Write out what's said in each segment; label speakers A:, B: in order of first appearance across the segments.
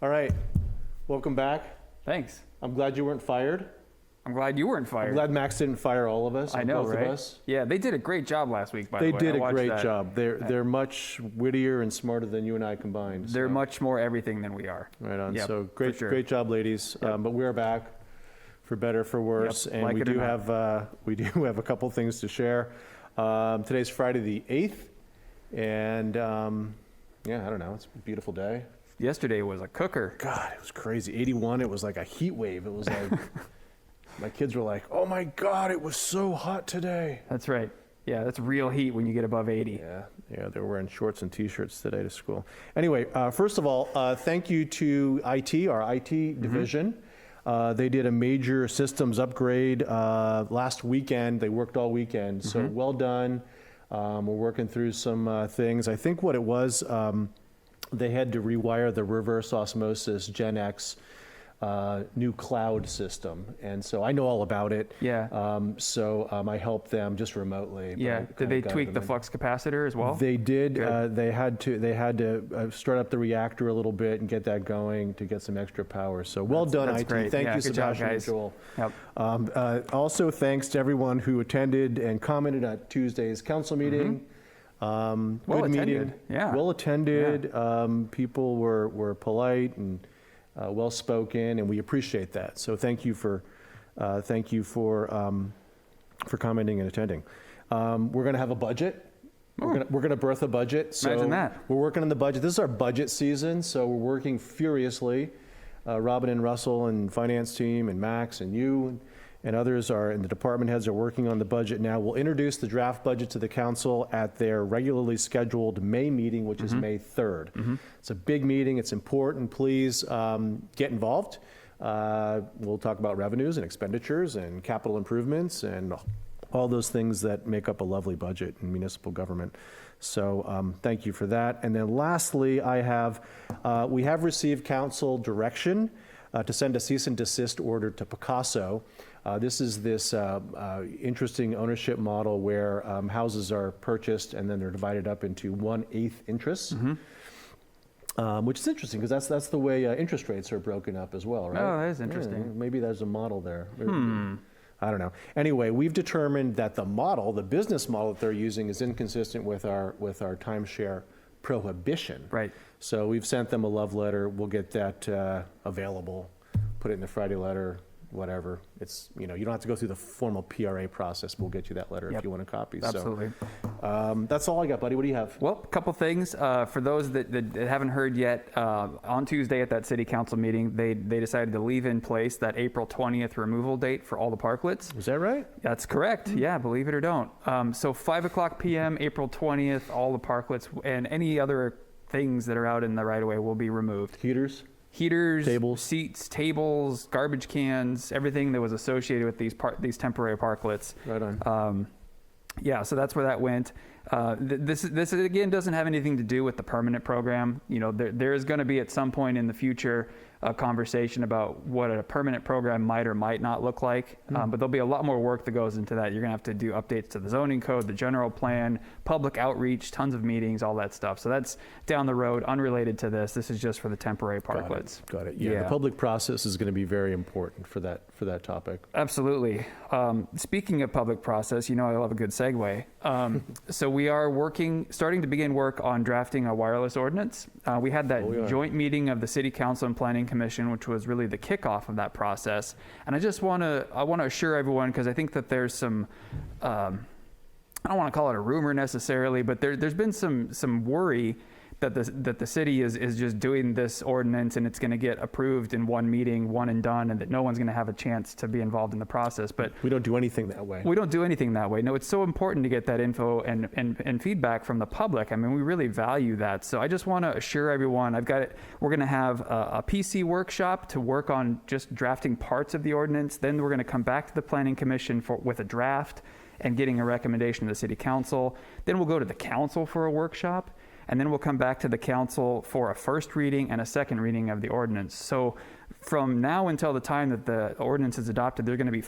A: All right, welcome back.
B: Thanks.
A: I'm glad you weren't fired.
B: I'm glad you weren't fired.
A: I'm glad Max didn't fire all of us.
B: I know,
A: both
B: right?
A: of us.
B: Yeah, they did a great job last week, by the way.
A: They did a great
B: that.
A: job. They're much wittier and smarter than you and I combined.
B: They're much more everything than we are.
A: Right on.
B: Yep,
A: so great,
B: sure.
A: great job, ladies.
B: Yep.
A: But we're back, for better, for worse,
B: Yep,
A: and
B: like
A: we
B: it or
A: do
B: not.
A: have a couple things to share. Today's Friday the 8th, and yeah, I don't know. It's a beautiful day.
B: Yesterday was a cooker.
A: God, it was crazy. 81. It was like a heat wave. It was like my kids were like, "Oh my God, it was so hot today."
B: That's right. Yeah, that's real heat when you get above 80.
A: Yeah, they were wearing shorts and T-shirts today to school. Anyway, first of all, thank you to IT, our IT division. They did a major systems upgrade last weekend. They worked all weekend, so well done. We're working through some things. I think what it was, they had to rewire the reverse osmosis Gen X new cloud system, and so I know all about it.
B: Yeah.
A: So I helped them just remotely.
B: Yeah. Did they tweak the flux capacitor as well?
A: They did. They had to start up the reactor a little bit and get that going to get some extra power. So well done,
B: that's
A: IT.
B: great.
A: Thank
B: Yeah,
A: you,
B: good job,
A: Sebastian and
B: guys.
A: Joel.
B: Yep.
A: Also, thanks to everyone who attended and commented at Tuesday's council meeting.
B: Well
A: Good
B: attended.
A: meeting.
B: Yeah.
A: Well attended. People were polite and well spoken, and we appreciate that. So thank you for commenting and attending. We're going to have a budget. We're going to birth a budget. So
B: Imagine that.
A: We're working on the budget. This is our budget season, so we're working furiously. Robin and Russell and finance team and Max and you and others and the department heads are working on the budget now. We'll introduce the draft budget to the council at their regularly scheduled May meeting, which is May 3rd. It's a big meeting. It's important. Please get involved. We'll talk about revenues and expenditures and capital improvements and all those things that make up a lovely budget in municipal government. So thank you for that. And then lastly, we have received council direction to send a cease and desist order to Picasso. This is this interesting ownership model where houses are purchased and then they're divided up into 1/8 interests, which is interesting because that's the way interest rates are broken up as well, right?
B: Oh, that is interesting.
A: Yeah, maybe there's a model there. I don't know. Anyway, we've determined that the business model that they're using is inconsistent with our timeshare prohibition.
B: Right.
A: So we've sent them a love letter. We'll get that available, put it in the Friday letter, whatever. It's, you don't have to go through the formal PRA process. We'll get you that letter if you want a copy.
B: Absolutely.
A: So that's all I got, buddy. What do you have?
B: Well, a couple things. For those that haven't heard yet, on Tuesday at that city council meeting, they decided to leave in place that April 20th removal date for all the parklets.
A: Is that right?
B: That's correct. Yeah, believe it or don't. So 5 o'clock p.m., April 20th, all the parklets and any other things that are out in the right of way will be removed. Heaters,
A: tables,
B: seats, tables, garbage cans, everything that was associated with these temporary parklets.
A: Right on.
B: Yeah, so that's where that went. This again doesn't have anything to do with the permanent program. There is going to be at some point in the future a conversation about what a permanent program might or might not look like. But there'll be a lot more work that goes into that. You're going to have to do updates to the zoning code, the general plan, public outreach, tons of meetings, all that stuff. So that's down the road, unrelated to this. This is just for the temporary parklets.
A: Got it. Yeah, the public process is going to be very important for that topic.
B: Absolutely. Speaking of public process, I love a good segue. So we are starting to begin work on drafting a wireless ordinance. We had that joint meeting of the City Council and Planning Commission, which was really the kickoff of that process. And I want to assure everyone, because I think that there's some, I don't want to call it a rumor necessarily, but there's been some worry that the city is just doing this ordinance and it's going to get approved in one meeting, one and done, and that no one's going to have a chance to be involved in the process. But
A: we don't do anything that way.
B: We don't do anything that way. No, it's so important to get that info and feedback from the public. I mean, we really value that. So I just want to assure everyone, we're going to have a PC workshop to work on just drafting parts of the ordinance. Then we're going to come back to the Planning Commission with a draft and getting a recommendation to the City Council. Then we'll go to the council for a workshop. And then we'll come back to the council for a first reading and a second reading of the ordinance. So from now until the time that the ordinance is adopted, there are going to be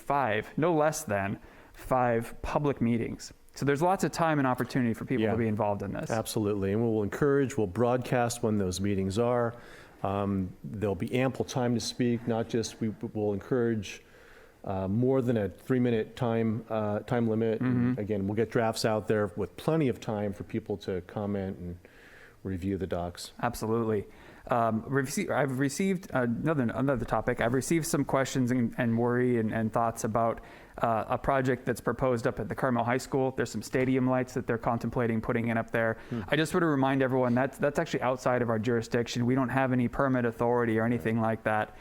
B: no less than 5 public meetings. So there's lots of time and opportunity for people to be involved in this.
A: Absolutely. And we'll broadcast when those meetings are. There'll be ample time to speak, not just, we will encourage more than a 3-minute time limit. And again, we'll get drafts out there with plenty of time for people to comment and review the docs.
B: Absolutely. I've received another topic. I've received some questions and worry and thoughts about a project that's proposed up at the Carmel High School. There's some stadium lights that they're contemplating putting in up there. I just want to remind everyone that's actually outside of our jurisdiction. We don't have any permit authority or anything like that.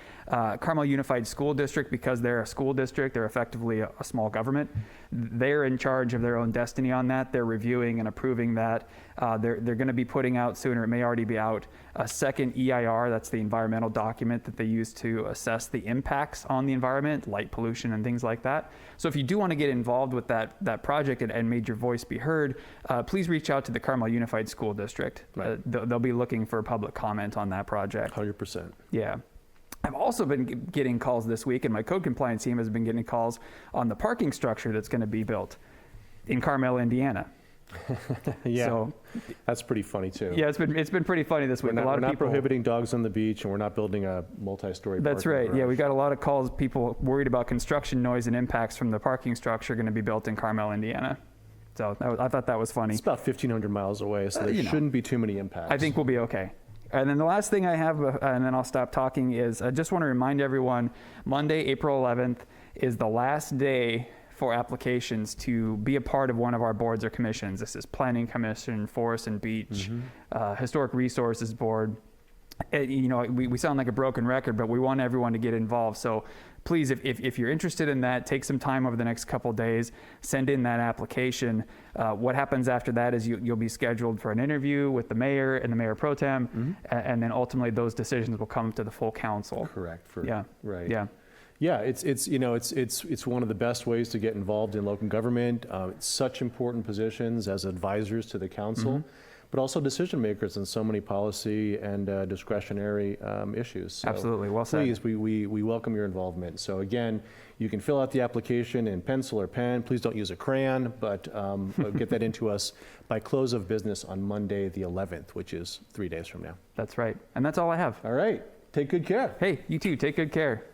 B: Carmel Unified School District, because they're a school district, they're effectively a small government. They're in charge of their own destiny on that. They're reviewing and approving that. They're going to be putting out soon, or it may already be out, a second EIR. That's the environmental document that they use to assess the impacts on the environment, light pollution and things like that. So if you do want to get involved with that project and made your voice be heard, please reach out to the Carmel Unified School District.
A: Right.
B: They'll be looking for public comment on that project.
A: 100%.
B: Yeah. I've also been getting calls this week, and my code compliance team has been getting calls on the parking structure that's going to be built in Carmel, Indiana.
A: Yeah,
B: So,
A: that's pretty funny too.
B: yeah, it's been pretty funny this week.
A: We're
B: a lot
A: not
B: of people
A: prohibiting dogs on the beach, and we're not building a multi-story
B: That's
A: parking
B: right. Yeah,
A: garage.
B: we got a lot of calls. People worried about construction noise and impacts from the parking structure going to be built in Carmel, Indiana. So I thought that was funny.
A: It's about 1,500 miles away, so there shouldn't be too many impacts.
B: I think we'll be okay. And then the last thing I have, and then I'll stop talking, is I just want to remind everyone, Monday, April 11th, is the last day for applications to be a part of one of our boards or commissions. This is Planning Commission, Forest and Beach, Historic Resources Board. We sound like a broken record, but we want everyone to get involved. So please, if you're interested in that, take some time over the next couple of days, send in that application. What happens after that is you'll be scheduled for an interview with the mayor and the mayor pro tem, and then ultimately those decisions will come to the full council.
A: Correct.
B: Yeah.
A: Right.
B: Yeah.
A: Yeah, it's one of the best ways to get involved in local government. It's such important positions as advisors to the council, but also decision makers in so many policy and discretionary issues. So
B: Absolutely, well said.
A: Please, we welcome your involvement. So again, you can fill out the application in pencil or pen. Please don't use a crayon, but get that into us by close of business on Monday the 11th, which is 3 days from now.
B: That's right. And that's all I have.
A: All right, take good care.
B: Hey, you too. Take good care.